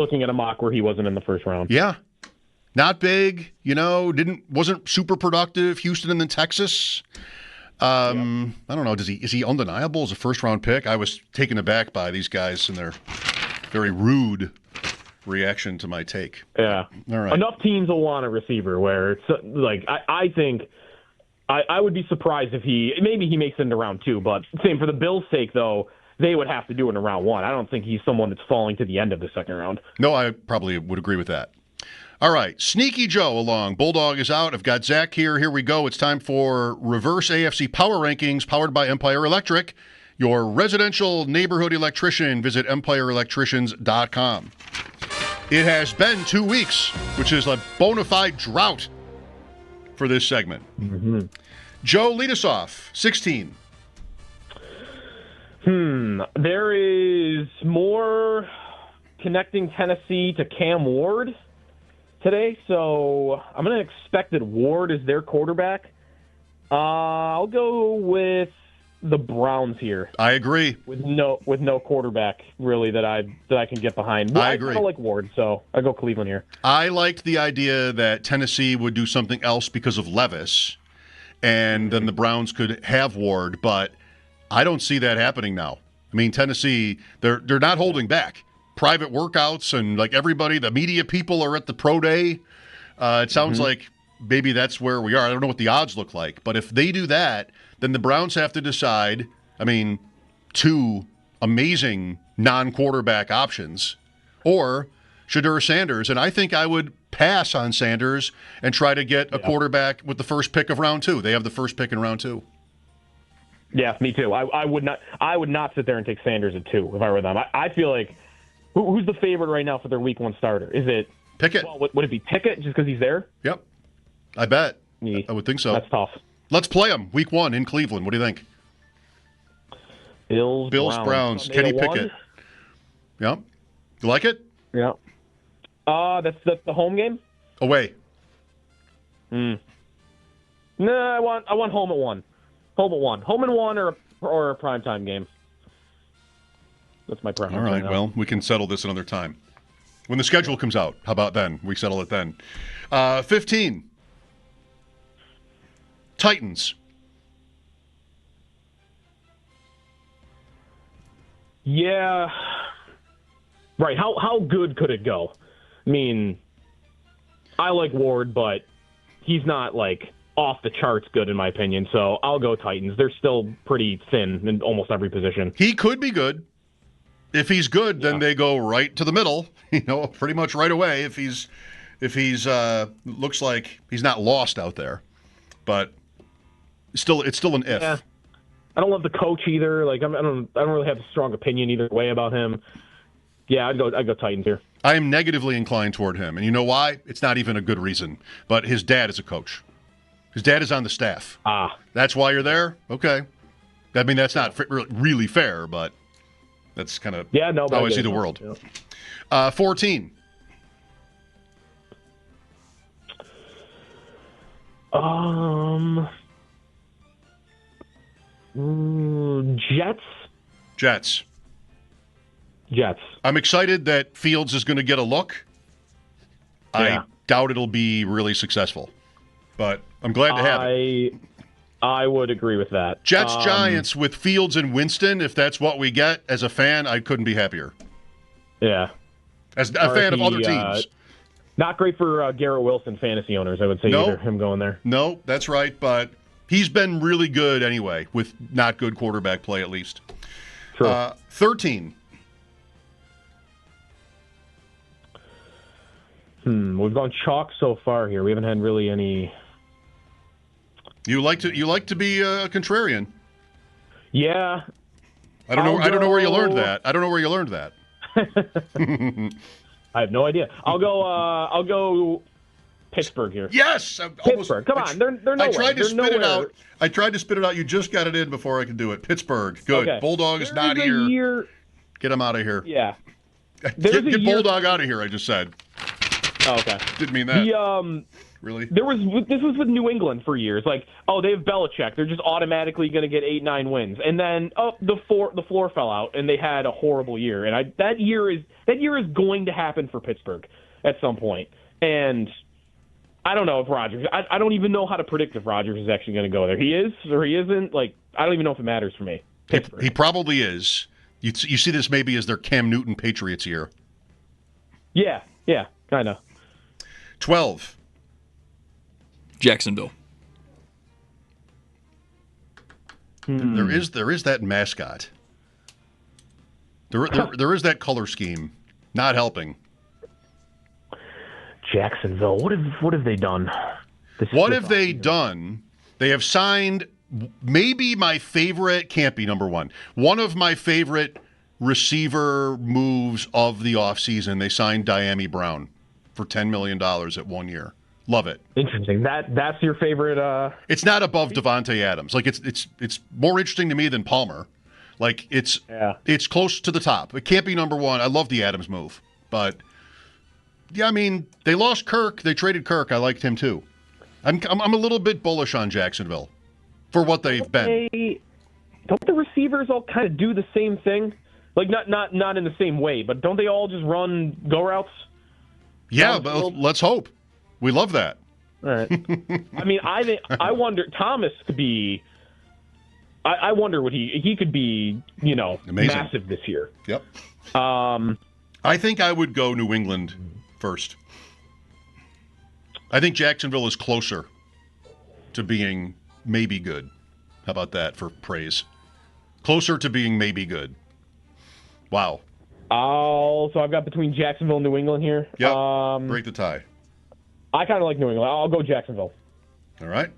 looking at a mock where he wasn't in the first round. Yeah. Not big, wasn't super productive. Houston and then Texas. I don't know. Is he undeniable as a first-round pick? I was taken aback by these guys and their very rude reaction to my take. Yeah. All right. Enough teams will want a receiver where it's like I think I would be surprised if maybe he makes it into round 2, but same for the Bills' sake though, they would have to do it in round 1. I don't think he's someone that's falling to the end of the second round. No, I probably would agree with that. All right, Sneaky Joe along. Bulldog is out. I've got Zach here. Here we go. It's time for Reverse AFC Power Rankings powered by Empire Electric, your residential neighborhood electrician. Visit EmpireElectricians.com. It has been 2 weeks, which is a bona fide drought for this segment. Mm-hmm. Joe, lead us off. 16. There is more connecting Tennessee to Cam Ward today, so I'm going to expect that Ward is their quarterback. I'll go with the Browns here. I agree. With no quarterback really that I can get behind. I agree. I don't like Ward, so I go Cleveland here. I liked the idea that Tennessee would do something else because of Levis, and then the Browns could have Ward, but I don't see that happening now. I mean, Tennessee, they're not holding back. Private workouts and like everybody, the media people are at the pro day. It sounds like maybe that's where we are. I don't know what the odds look like, but if they do that, then the Browns have to decide. I mean, 2 amazing non-quarterback options, or Shedeur Sanders, and I think I would pass on Sanders and try to get a quarterback with the first pick of round 2. They have the first pick in round 2. Yeah, me too. I would not sit there and take Sanders at 2 if I were them. I feel like. Who's the favorite right now for their week 1 starter? Is it Pickett? Well, would it be Pickett just because he's there? Yep. I bet. Yeah. I would think so. That's tough. Let's play them week 1 in Cleveland. What do you think? Bills, Browns. Kenny Pickett. Yep. You like it? Yeah. That's the home game? Away. No, I want home at 1. Home at 1. Home and 1 or a primetime game. That's my preference. All right, well, we can settle this another time. When the schedule comes out, how about then? We settle it then. 15. Titans. Yeah. Right, how good could it go? I mean, I like Ward, but he's not, like, off the charts good in my opinion, so I'll go Titans. They're still pretty thin in almost every position. He could be good. If he's good, then they go right to the middle, pretty much right away. If he's looks like he's not lost out there, but it's still an if. Yeah. I don't love the coach either. Like I don't really have a strong opinion either way about him. Yeah, I'd go Titans here. I am negatively inclined toward him, and you know why? It's not even a good reason. But his dad is a coach. His dad is on the staff. That's why you're there. Okay, I mean that's not really fair, but. That's kind of how I see the world. Yeah. 14. Jets. I'm excited that Fields is going to get a look. I doubt it'll be really successful, but I'm glad to have it. I would agree with that. Jets, Giants with Fields and Winston, if that's what we get, as a fan, I couldn't be happier. Yeah. As a fan of other teams. Not great for Garrett Wilson fantasy owners, I would say, either, him going there. No, that's right, but he's been really good anyway, with not good quarterback play at least. True. 13. We've gone chalk so far here. We haven't had really any... You like to be a contrarian. Yeah. I don't know where you learned that. I have no idea. I'll go Pittsburgh here. Yes, Pittsburgh. Come on, they're nowhere. I tried to spit it out. You just got it in before I could do it. Pittsburgh. Good. Okay. Bulldog is not here. Get him out of here. Yeah. Get Bulldog out of here. I just said. Oh, okay. Didn't mean that. Really? This was with New England for years. Like, oh, they have Belichick. They're just automatically going to get 8-9 wins. And then the floor fell out, and they had a horrible year. And that year is going to happen for Pittsburgh at some point. And I don't know if Rodgers. I don't even know how to predict if Rodgers is actually going to go there. He is or he isn't. Like, I don't even know if it matters for me. He probably is. You see this maybe as their Cam Newton Patriots year. Yeah, kind of. 12. Jacksonville. There is that mascot. There is that color scheme. Not helping. Jacksonville. What have they done? What have they done? They have signed maybe my favorite, can't be number one. One of my favorite receiver moves of the offseason. They signed Diami Brown for $10 million at 1 year. Love it. Interesting. That's your favorite. It's not above Devontae Adams. Like it's more interesting to me than Palmer. Like it's close to the top. It can't be number one. I love the Adams move, but yeah, I mean they lost Kirk. They traded Kirk. I liked him too. I'm a little bit bullish on Jacksonville for what they've been. Don't the receivers all kind of do the same thing? Like not in the same way, but don't they all just run go routes? Yeah, but let's hope. We love that. All right. I mean, I wonder Thomas could be. I wonder what he could be. Amazing. Massive this year. Yep. I think I would go New England first. I think Jacksonville is closer to being maybe good. How about that for praise? Closer to being maybe good. Wow. So I've got between Jacksonville and New England here. Yep. Break the tie. I kind of like New England. I'll go Jacksonville. All right.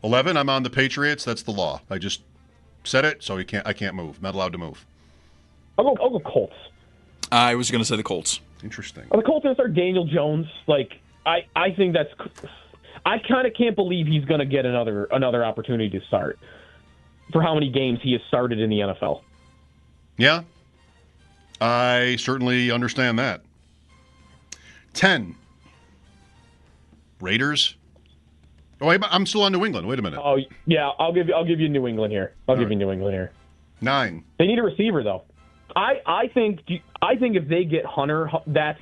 11, I'm on the Patriots. That's the law. I just said it, so I can't move. I'm not allowed to move. I'll go Colts. I was going to say the Colts. Interesting. The Colts going to start Daniel Jones. Like, I think that's – I kind of can't believe he's going to get another opportunity to start for how many games he has started in the NFL. Yeah. I certainly understand that. 10. Raiders. Oh, I'm still on New England. Wait a minute. Oh yeah, I'll give you New England here. I'll give you New England here. 9. They need a receiver though. I think if they get Hunter, that's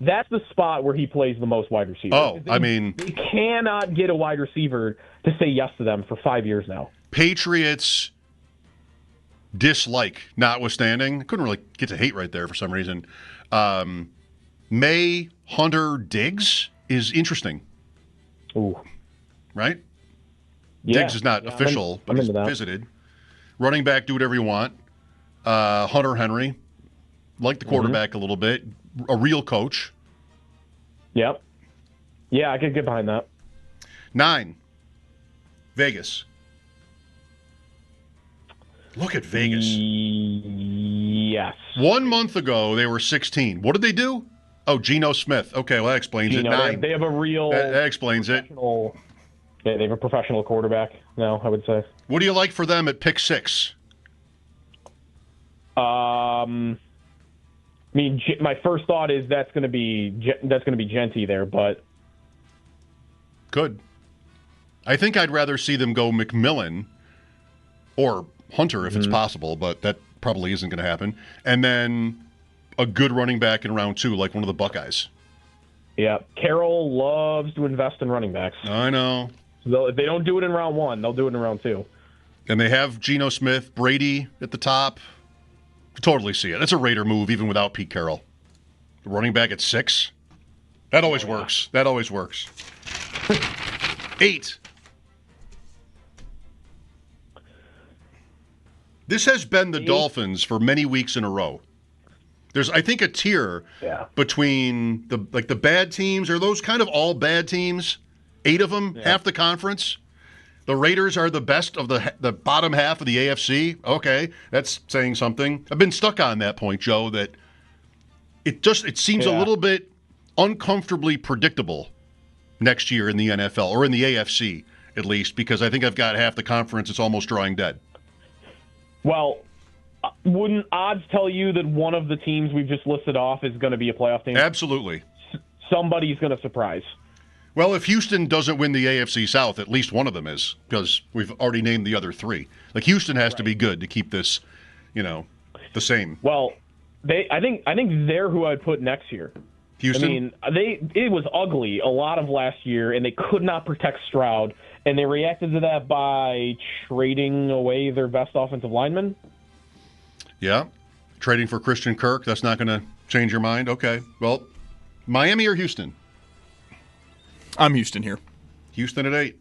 the spot where he plays the most wide receiver. Oh, they cannot get a wide receiver to say yes to them for 5 years now. Patriots dislike notwithstanding, couldn't really get to hate right there for some reason. May Hunter Diggs is interesting. Ooh. Right? Yeah. Diggs is not official, but he's visited. Running back, do whatever you want. Hunter Henry, like the quarterback a little bit. A real coach. Yep. Yeah, I could get behind that. 9. Vegas. Look at Vegas. Yes. 1 month ago, they were 16. What did they do? Oh, Geno Smith. Okay, well, that explains it. 9. They have a real... That explains it. They have a professional quarterback now, I would say. What do you like for them at pick 6? I mean, my first thought is that's going to be Genty there, but... Good. I think I'd rather see them go McMillan or Hunter if it's possible, but that probably isn't going to happen. And then a good running back in round 2, like one of the Buckeyes. Yeah, Carroll loves to invest in running backs. I know. So if they don't do it in round 1, they'll do it in round 2. And they have Geno Smith, Brady at the top. Totally see it. That's a Raider move, even without Pete Carroll. The running back at 6. That always works. That always works. 8. This has been the Dolphins for many weeks in a row. There's, I think, a tier between the bad teams. Are those kind of all bad teams? 8 of them, half the conference. The Raiders are the best of the bottom half of the AFC. Okay, that's saying something. I've been stuck on that point, Joe, that it seems a little bit uncomfortably predictable next year in the NFL, or in the AFC at least, because I think I've got half the conference that's almost drawing dead. Well, wouldn't odds tell you that one of the teams we've just listed off is going to be a playoff team? Absolutely. Somebody's going to surprise. Well, if Houston doesn't win the AFC South, at least one of them is, because we've already named the other three. Like, Houston has to be good to keep this, the same. Well, I think they're who I'd put next year. Houston? I mean, it was ugly a lot of last year, and they could not protect Stroud, and they reacted to that by trading away their best offensive lineman. Yeah. Trading for Christian Kirk, that's not going to change your mind? Okay. Well, Miami or Houston? I'm Houston here. Houston at 8.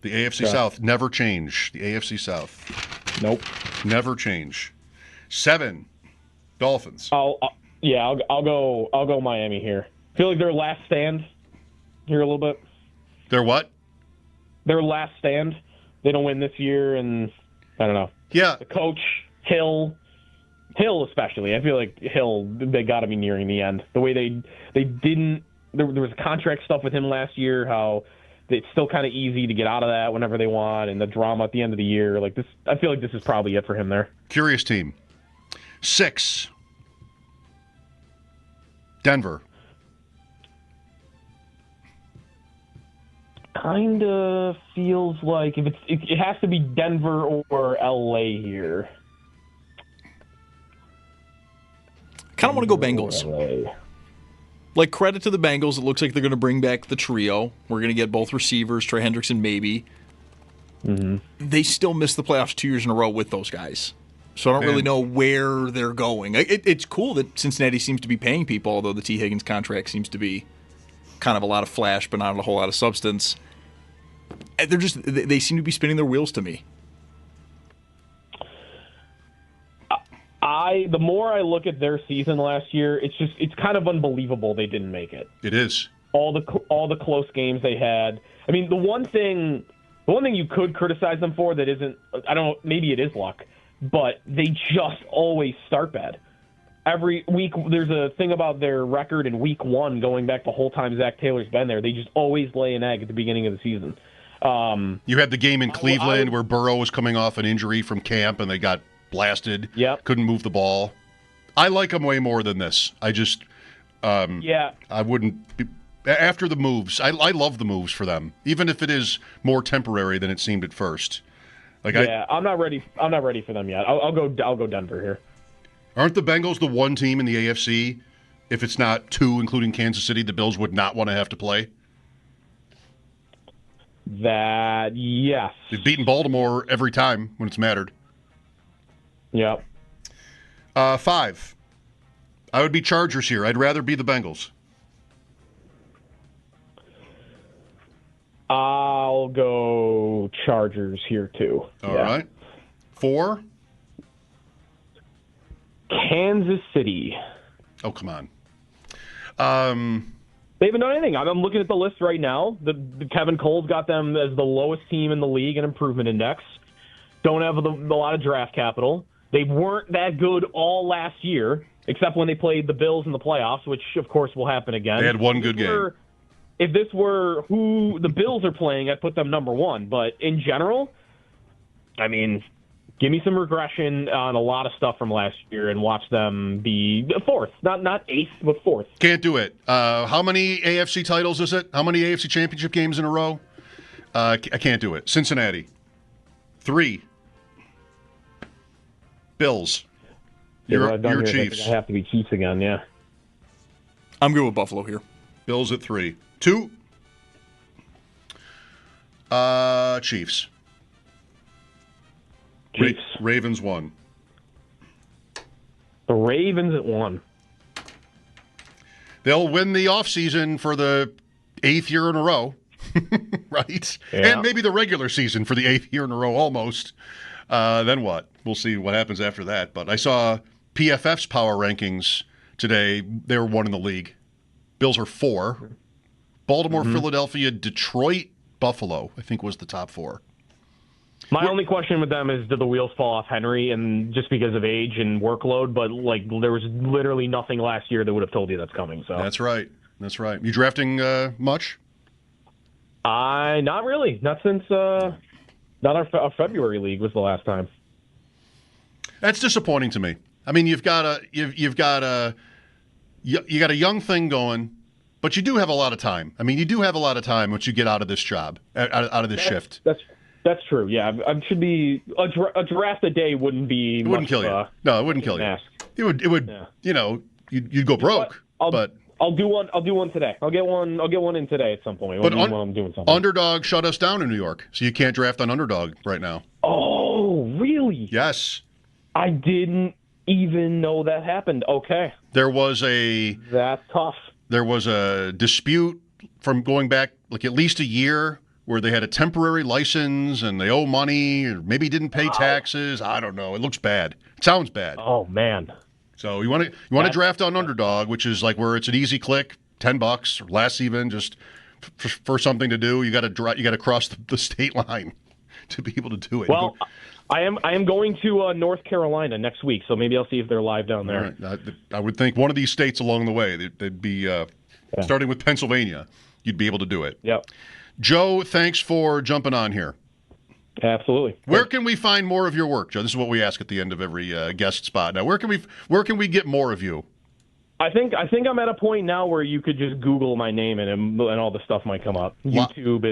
The AFC South, never change. The AFC South. Nope. Never change. 7, Dolphins. I'll go Miami here. I feel like their last stand here a little bit. Their what? Their last stand. They don't win this year, and I don't know. Yeah. The coach, Hill especially. I feel like Hill, they got to be nearing the end. The way they didn't. There was contract stuff with him last year, how it's still kind of easy to get out of that whenever they want, and the drama at the end of the year. Like this, I feel like this is probably it for him there. Curious team. 6, Denver. Kind of feels like if it has to be Denver or LA here. Kind of want to go Bengals. LA. Like, credit to the Bengals. It looks like they're going to bring back the trio. We're going to get both receivers, Trey Hendrickson maybe. Mm-hmm. They still missed the playoffs 2 years in a row with those guys. So I don't really know where they're going. It's cool that Cincinnati seems to be paying people, although the T. Higgins contract seems to be kind of a lot of flash, but not a whole lot of substance. They seem to be spinning their wheels to me. The more I look at their season last year, it's kind of unbelievable they didn't make it. It is. All the close games they had. I mean, the one thing you could criticize them for that isn't, I don't know, maybe it is luck, but they just always start bad. Every week, there's a thing about their record in week 1 going back the whole time Zach Taylor's been there. They just always lay an egg at the beginning of the season. You had the game in Cleveland where Burrow was coming off an injury from camp and they got blasted. Yep. Couldn't move the ball. I like them way more than this. I just, I wouldn't be, after the moves. I love the moves for them, even if it is more temporary than it seemed at first. I'm not ready for them yet. I'll go Denver here. Aren't the Bengals the one team in the AFC? If it's not 2, including Kansas City, the Bills would not want to have to play. Yes. They've beaten Baltimore every time when it's mattered. Yep. 5. I would be Chargers here. I'd rather be the Bengals. I'll go Chargers here, too. All right. 4. Kansas City. Oh, come on. They haven't done anything. I'm looking at the list right now. The Kevin Cole's got them as the lowest team in the league in improvement index. Don't have a lot of draft capital. They weren't that good all last year, except when they played the Bills in the playoffs, which, of course, will happen again. They had one good game. If this were who the Bills are playing, I'd put them number 1. But in general, I mean, give me some regression on a lot of stuff from last year and watch them be 4th. Not 8th, but 4th. Can't do it. How many AFC titles is it? How many AFC championship games in a row? I can't do it. Cincinnati. 3. Bills. Your Chiefs. I have to be Chiefs again, yeah. I'm good with Buffalo here. Bills at 3. 2. Chiefs. Ravens 1. The Ravens at 1. They'll win the offseason for the 8th year in a row, right? Yeah. And maybe the regular season for the 8th year in a row almost. Then what? We'll see what happens after that. But I saw PFF's power rankings today. They were 1 in the league. Bills are 4. Baltimore, Philadelphia, Detroit, Buffalo, I think was the top 4. My only question with them is, did the wheels fall off Henry, and just because of age and workload? But there was literally nothing last year that would have told you that's coming. So that's right. You drafting much? Not really. Not since our February league was the last time. That's disappointing to me. I mean, you got a young thing going. But you do have a lot of time. I mean, you do have a lot of time once you get out of this job, out of this shift. That's true. Yeah, I should be a draft a day wouldn't be. It wouldn't kill you. No, it wouldn't kill you. It would. Yeah. You know, you'd go broke. But I'll do one. I'll do one today. I'll get one in today at some point. But I'm doing something. Underdog shut us down in New York, so you can't draft on Underdog right now. Oh, really? Yes. I didn't even know that happened. Okay. That's tough. There was a dispute from going back like at least a year where they had a temporary license and they owe money or maybe didn't pay taxes. I don't know. It looks bad. It sounds bad. Oh man. So you want to draft on Underdog, which is like where it's an easy click, $10 or less even, just for something to do. You got to cross the state line to be able to do it. Well, I am going to North Carolina next week, so maybe I'll see if they're live down there. Right. I would think one of these states along the way, they'd be starting with Pennsylvania. You'd be able to do it. Yep. Joe, thanks for jumping on here. Absolutely. Where can we find more of your work, Joe? This is what we ask at the end of every guest spot. Now, where can we get more of you? I think I'm at a point now where you could just Google my name and all the stuff might come up. YouTube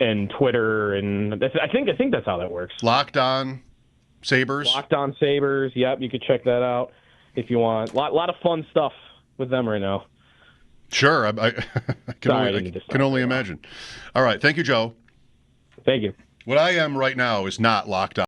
and Twitter and I think that's how that works. Locked On Sabres. Locked On Sabres. Yep, you could check that out if you want. Lot of fun stuff with them right now. Sure, I can only imagine. All right, thank you, Joe. Thank you. What I am right now is not Locked On.